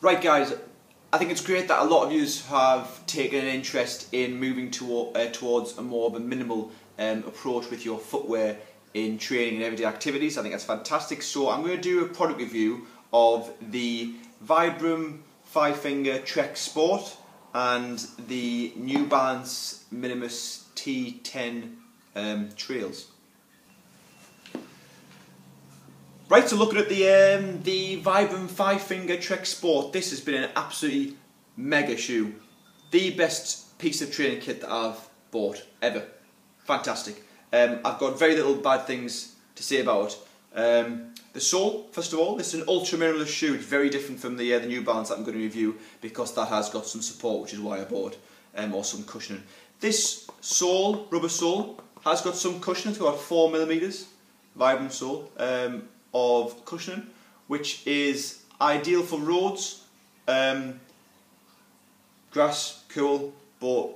Right guys, I think it's great that a lot of you have taken an interest in moving towards a more of a minimal approach with your footwear in training and everyday activities. I think that's fantastic. So I'm going to do a product review of the Vibram 5-finger TrekSport and the New Balance Minimus MT10 trails. Right, so looking at the Vibram 5-finger TrekSport, this has been an absolutely mega shoe. The best piece of training kit that I've bought ever. Fantastic. I've got very little bad things to say about it. The sole, first of all, this is an ultra minimalist shoe. It's very different from the New Balance that I'm going to review because that has got some support, which is why I bought, or some cushioning. This sole, rubber sole, has got some cushioning. It's got 4mm Vibram sole of cushioning, which is ideal for roads, grass, cool, but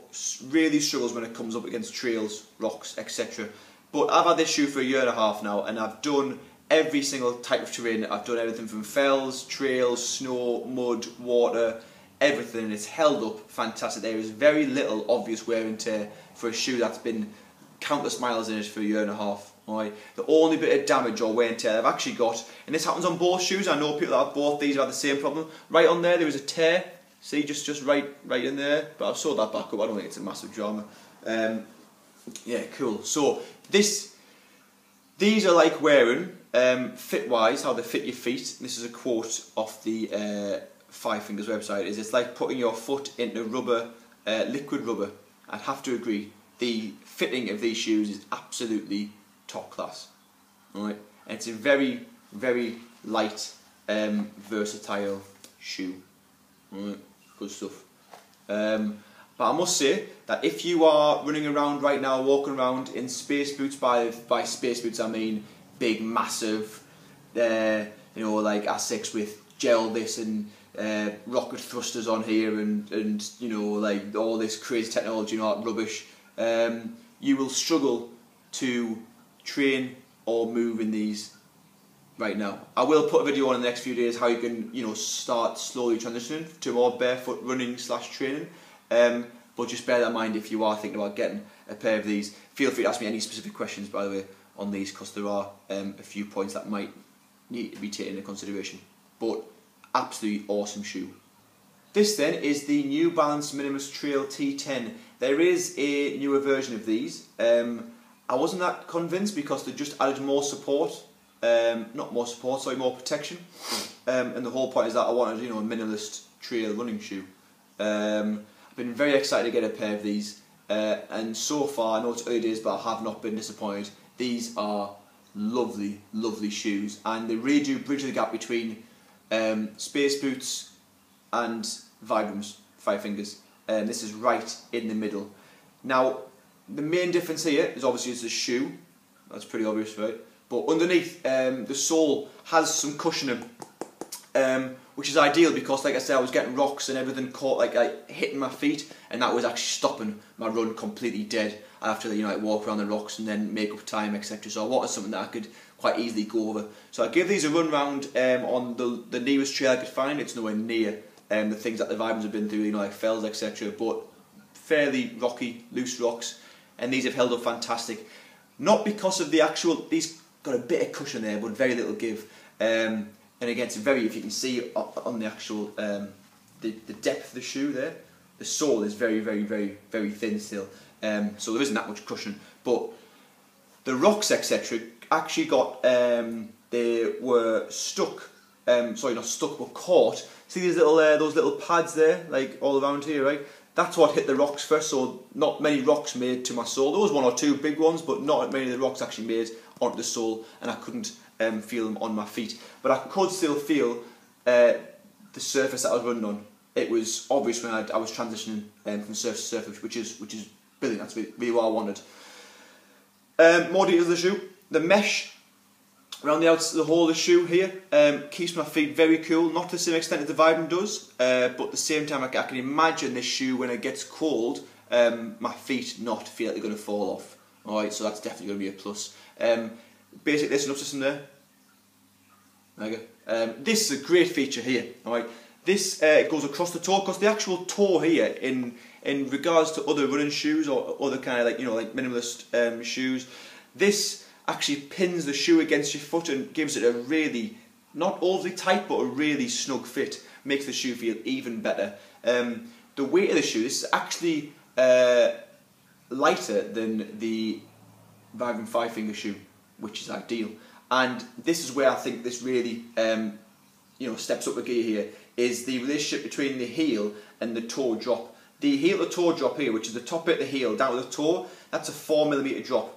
really struggles when it comes up against trails, rocks, etc. But I've had this shoe for a year and a half now, and I've done every single type of terrain. I've done everything from fells, trails, snow, mud, water, everything, and it's held up fantastic. There is very little obvious wear and tear for a shoe that's been countless miles in it for a year and a half. Right. The only bit of damage or wear and tear I've actually got, and this happens on both shoes, I know people that have bought these have had the same problem. Right on there was a tear, see, just right in there, but I've sewed that back up. I don't think it's a massive drama. Yeah, cool. So these are like wearing, fit wise, how they fit your feet. This is a quote off the 5-Fingers website. It's like putting your foot into rubber, liquid rubber. I'd have to agree. The fitting of these shoes is absolutely top class. Alright, and it's a very, very light, versatile shoe. Alright, good stuff. But I must say that if you are running around right now, walking around in space boots, by space boots I mean big, massive, you know, like Asics with gel this and rocket thrusters on here and you know, like all this crazy technology, you know, like rubbish, you will struggle to train or move in these right now. I will put a video on in the next few days how you can, you know, start slowly transitioning to more barefoot running / training. But just bear that in mind if you are thinking about getting a pair of these. Feel free to ask me any specific questions, by the way, on these, because there are a few points that might need to be taken into consideration. But absolutely awesome shoe. This then is the New Balance Minimus Trail T10. There is a newer version of these. I wasn't that convinced because they just added more support, not more support, sorry, more protection. And the whole point is that I wanted, you know, a minimalist trail running shoe. I've been very excited to get a pair of these, and so far, I know it's early days, but I have not been disappointed. These are lovely, lovely shoes, and they really do bridge the gap between space boots and Vibram's 5-Fingers. This is right in the middle. Now, the main difference here is obviously it's the shoe. That's pretty obvious, right? But underneath, the sole has some cushioning, which is ideal because, like I said, I was getting rocks and everything caught, like hitting my feet, and that was actually stopping my run completely dead. I have to, you know, like walk around the rocks and then make up time, etc. So I wanted something that I could quite easily go over. So I gave these a run round on the nearest trail I could find. It's nowhere near the things that the Vibrams have been through, you know, like fells, etc. But fairly rocky, loose rocks. And these have held up fantastic. Not because of the actual, these got a bit of cushion there, but very little give. And again, it's very, if you can see on the actual, the depth of the shoe there, the sole is very, very, very, very thin still. So there isn't that much cushion. But the rocks, etc., actually got, they were stuck, sorry, not stuck, but caught. See these little, those little pads there, like all around here, right? That's what hit the rocks first, so not many rocks made to my sole. There was one or two big ones, but not many of the rocks actually made onto the sole, and I couldn't feel them on my feet. But I could still feel the surface that I was running on. It was obvious when I was transitioning from surface to surface, which is brilliant. That's really what I wanted. More details of the shoe. The mesh around the outside, the whole of the shoe here, keeps my feet very cool. Not to the same extent as the Vibram does, but at the same time I can imagine this shoe when it gets cold, my feet not feel like they're going to fall off. Alright, so that's definitely going to be a plus. Basic listen up system there. There you go. This is a great feature here. Alright, This goes across the toe, because the actual toe here, in regards to other running shoes or other kind of like minimalist shoes, this actually pins the shoe against your foot and gives it a really, not overly tight, but a really snug fit. Makes the shoe feel even better. The weight of the shoe, this is actually lighter than the Vibram 5-finger shoe, which is ideal. And this is where I think this really steps up a gear here, is the relationship between the heel and the toe drop. The heel to toe drop here, which is the top bit of the heel down to the toe, that's a 4mm drop.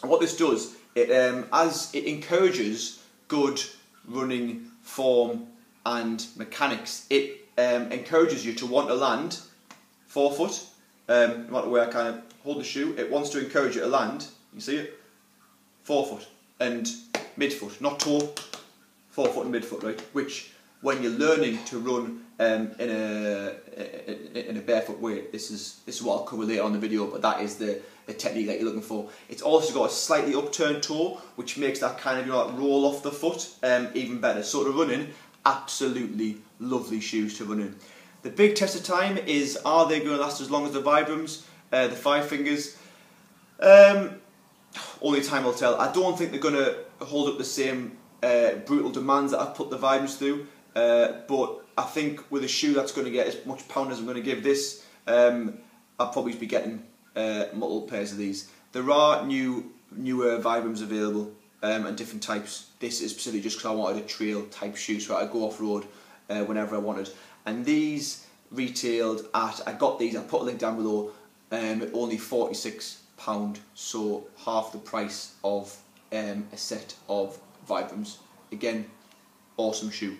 And what this does, as it encourages good running form and mechanics, it encourages you to want to land forefoot. No matter where I kind of hold the shoe, it wants to encourage you to land. You see it? Forefoot and midfoot, not toe. Forefoot and midfoot, right? Which, when you're learning to run in a barefoot way, this is what I'll cover later on in the video. But that is the technique that you're looking for. It's also got a slightly upturned toe, which makes that kind of like roll off the foot even better. So to run in, absolutely lovely shoes to run in. The big test of time is, are they going to last as long as the Vibrams, the 5-fingers? Only time will tell. I don't think they're going to hold up the same brutal demands that I've put the Vibrams through. But I think with a shoe that's going to get as much pound as I'm going to give this, I'll probably be getting multiple pairs of these. There are newer Vibrams available and different types. This is specifically just because I wanted a trail type shoe, so I could go off road whenever I wanted. And these retailed at, I got these, I'll put a link down below, at only £46, so half the price of a set of Vibrams. Again, awesome shoe.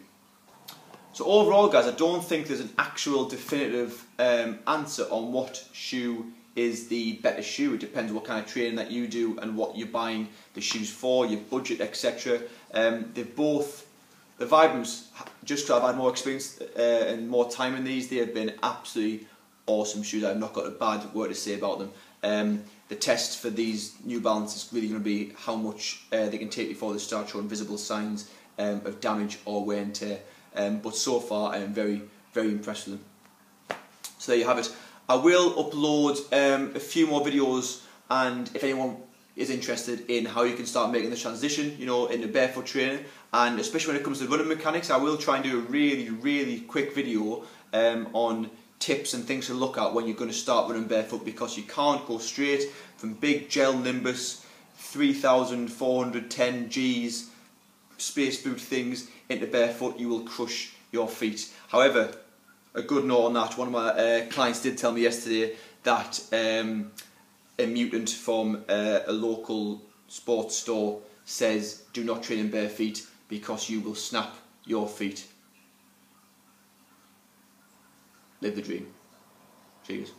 So overall, guys, I don't think there's an actual definitive answer on what shoe is the better shoe. It depends what kind of training that you do and what you're buying the shoes for, your budget, etc. The Vibrams, just because I've had more experience and more time in these, they have been absolutely awesome shoes. I've not got a bad word to say about them. The test for these New Balance is really going to be how much they can take before they start showing visible signs of damage or wear and tear. But so far I am very, very impressed with them. So there you have it. I will upload a few more videos, and if anyone is interested in how you can start making the transition, into barefoot training, and especially when it comes to running mechanics, I will try and do a really, really quick video on tips and things to look at when you're going to start running barefoot, because you can't go straight from big gel Nimbus 3410 Gs space boot things into barefoot. You will crush your feet. However, a good note on that, one of my clients did tell me yesterday that a mutant from a local sports store says do not train in bare feet because you will snap your feet. Live the dream. Cheers.